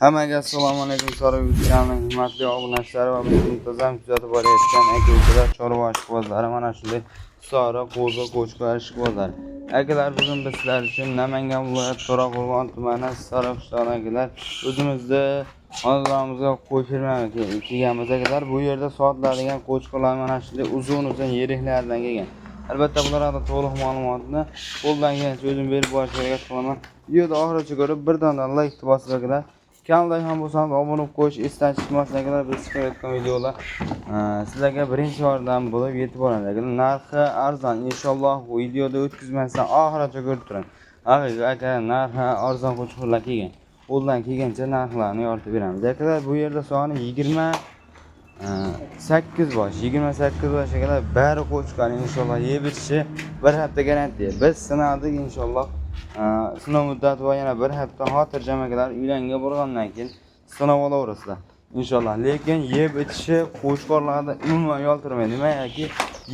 Hammaga assalomu alaykum. So'rayotganim hurmatli obunachilar va bizni muntazam kuzatib borayotgan aka-ukalar, chorva ishqibozlari, mana shunday sora, qo'zi, qo'chqor ishqibozlari. Akalar, bugun biz sizlar uchun Namangan viloyati To'raqo'rg'on tumani Sariqishloq akalar o'zimizda xonadonimizga qo'y fermaga kelganmiz akalar. Bu yerda sotiladigan qo'chqorlar mana shunday uzun yiriklardan kelgan. Albatta bular haqida to'liq ma'lumotni qo'ldan kelgancha o'zim berib borishga harakat qilaman. Videoni oxirigacha ko'rib, bir dona like bosib akalar. Kanalga ham bo'lsangiz obuna bo'lib qo'yish esdan chiqmasin akalar. Biz chiqayotgan videolar sizlarga birinchi yordam bo'lib yetib boradi akalar. Narxi arzon, inshaalloh bu videoda o'tkazmasdan oxirigacha ko'rib turing. Aka narxi arzon qo'chqorlar kelgan. Qo'ldan kelgancha narxlarni yoritib beramiz akalar. Bu yerda soni 28 bosh, 28 bosh akalar. Bari qo'chqor inshaalloh yeb ichishi bir hafta garantiya. Biz sinadik inshaalloh. Sinov muddati va yana bir hafta xotirjam akalar uylangan bo'lgandan keyin sinov olaverasizlar inshaalloh. Lekin yeb ichishi qo'chqorlarda umuman yoltirmaydi. Nimaiki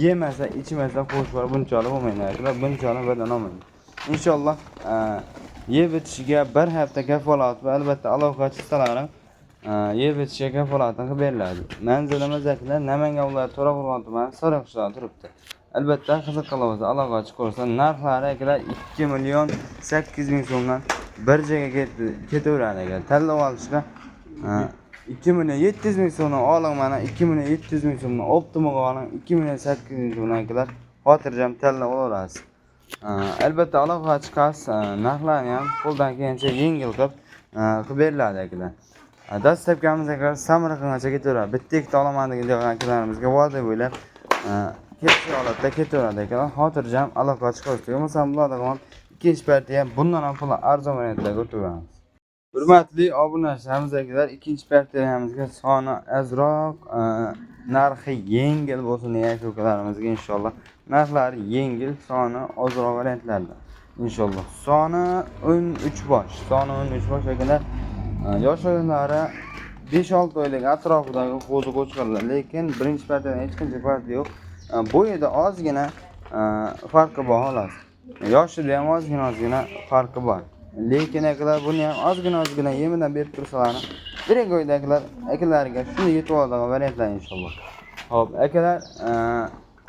yemasa, ichmasa qo'chqor bunchalik bo'lmaydi akalar. Bunchalik birdan olmaydi. Inshaalloh yeb ichishiga bir hafta kafolat va albatta aloqa chistalarim yeb ichishi kafolatini qilib beriladi. Manzilimiz akalar Namangan viloyati To'raqo'rg'on tumani Sariqishloqda turibdi. Albatta qiziq qilamiz, aloqa chiqarsa narxlari akalar 2.800.000 so'mdan bir joyga ketaveradi akalar. Tanlab olishga 2.700.000 so'mdan oling, mana 2.700.000 so'mdan optimaga oling, 2.800.000 so'mdan akalar xotirjam tanlab olaverasiz. Albatta aloqa chiqarsa narxlarni ham qo'ldan kelgancha yengil qilib beriladi akalar. Dastlabkamiz akalar Samarqandgacha ketaveradi. Bitta ikkita olaman degan akalarimizga va'da bo'lib ketish holatda ketaveradi akalar. Xotirjam aloqa chiqarishdi. Bo'lmasa bularda ham ikkinchi partiya bundan ham pul arzon variantlarga o'tamiz. Hurmatli obunachilarimiz akalar, ikkinchi partiyamizga soni azroq, narxi yengil bo'lsin degan akalarimizga inshaalloh. Narxlari yengil, soni ozroq variantlarda. Inshaalloh. Soni 13 bosh. Soni 13 bosh akalar. Yoshliklari 5-6 oylik atrofidagi qo'zi qo'chqorlar, lekin birinchi partiyadan hech qancha farqi yo'q. Bo'yida ozgina farqi bor xolos. Yoshida ham ozgina farqi bor. Lekin akalar buni ham ozgina yemidan berib tursalar, bir oyda akalarga shunday yetib oladigan variantlar inshaalloh. Xo'p, akalar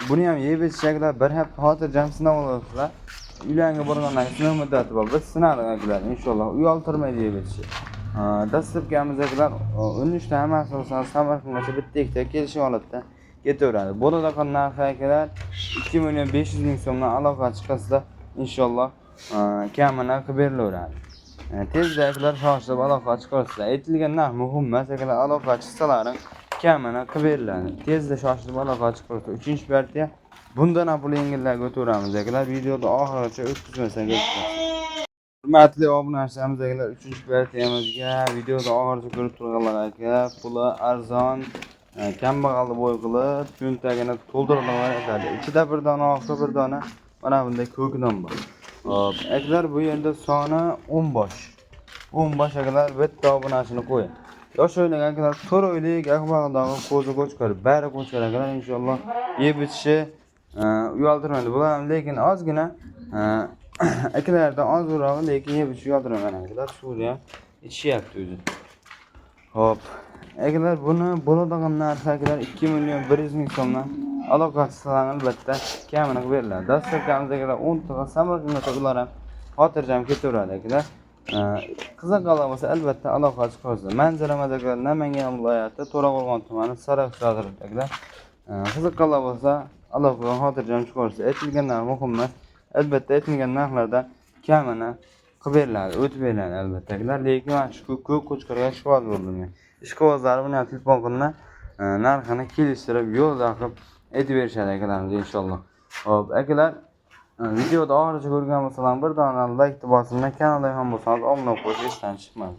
buni ham yeb ichishlar bir hafta xotirjam sinov olasizlar. Uylangan bo'lgandan keyin sinov muddati bor. Biz sinadik akalar inshaalloh. Uy oltirmaydi yeb ichishi. Dastlabkamiz akalar 13 ta hammasi bo'lsa Samarqandgacha bitta ikkita kelish holatda ketaveradi. Bo'ladigan narxi akalar 2.500.000 so'mdan aloqa chiqasida inshaalloh kamini qilib berilaveradi. Tezda akalar shoshilib aloqa chiqarsizlar. Aytilgan narx muhim emas akalar, aloqa chiqsalaring kamini qilib beriladi. Tezda shoshilib aloqa chiqarsa 3-chi partiya bundan ham pul yengillarga o'taveramiz akalar. Videoda oxirigacha o'tkazmasdan ketdik. Hurmatli obunachilarimiz akalar, 3-chi partiyamizga videoda oxirigacha ko'rib turganlar aka, puli arzon, kambag'alni bo'y qilib, cho'ntagini to'ldirib oladi. Ichida bir dona oqsa, bir dona mana bunday ko'kdan bor. Hop, akalar bu yerda soni 10 bosh. 10 bosh akalar, bitta obunachini qo'ying. Yosh oylik akalar, 4 oylik aqbog'idagi qo'zi qo'chqor, bari qo'chqor akalar inshaalloh yeb ichishi uyaltirmaydi. Bular lekin ozgina akalardan ozroq, lekin yeb ichishi uyaltirmaydi akalar. Suvni ham ichishyapti o'zi. Hop, akalar buni bo'ladigan narxi akalar 2.100.000 so'mdan aloqasiz albatta kamini qilib beriladi. Dastlabkamiz akalar 10 ta Samarqandga ular ham xotirjam ketaveradi akalar. Qiziqqanlar bo'lsa albatta aloqa chiqarasiz. Manzilimiz akalar Namangan viloyati To'raqo'rg'on tumani Sariqishloq akalar. Qiziqqanlar bo'lsa aloqaga xotirjam chiqarasiz. Aytilgan narx muhim emas. Albatta aytilgan narxlarda kamini qilib beriladi, o'tib beriladi albatta akalar. Lekin mana shu ko'k qo'chqorga ishqiboz bo'ldim. Ishqibozlar buni ham telefon qilib narxini kelishtirib, yo'lda qilib aytib berishadi akalarimiz inshaalloh. Hop, akalar videoda oxirigacha ko'rgan bo'lsangiz bir dona like bosinglar, kanalga ham bo'lsangiz obuna bo'lib qo'yish esdan chiqmadi.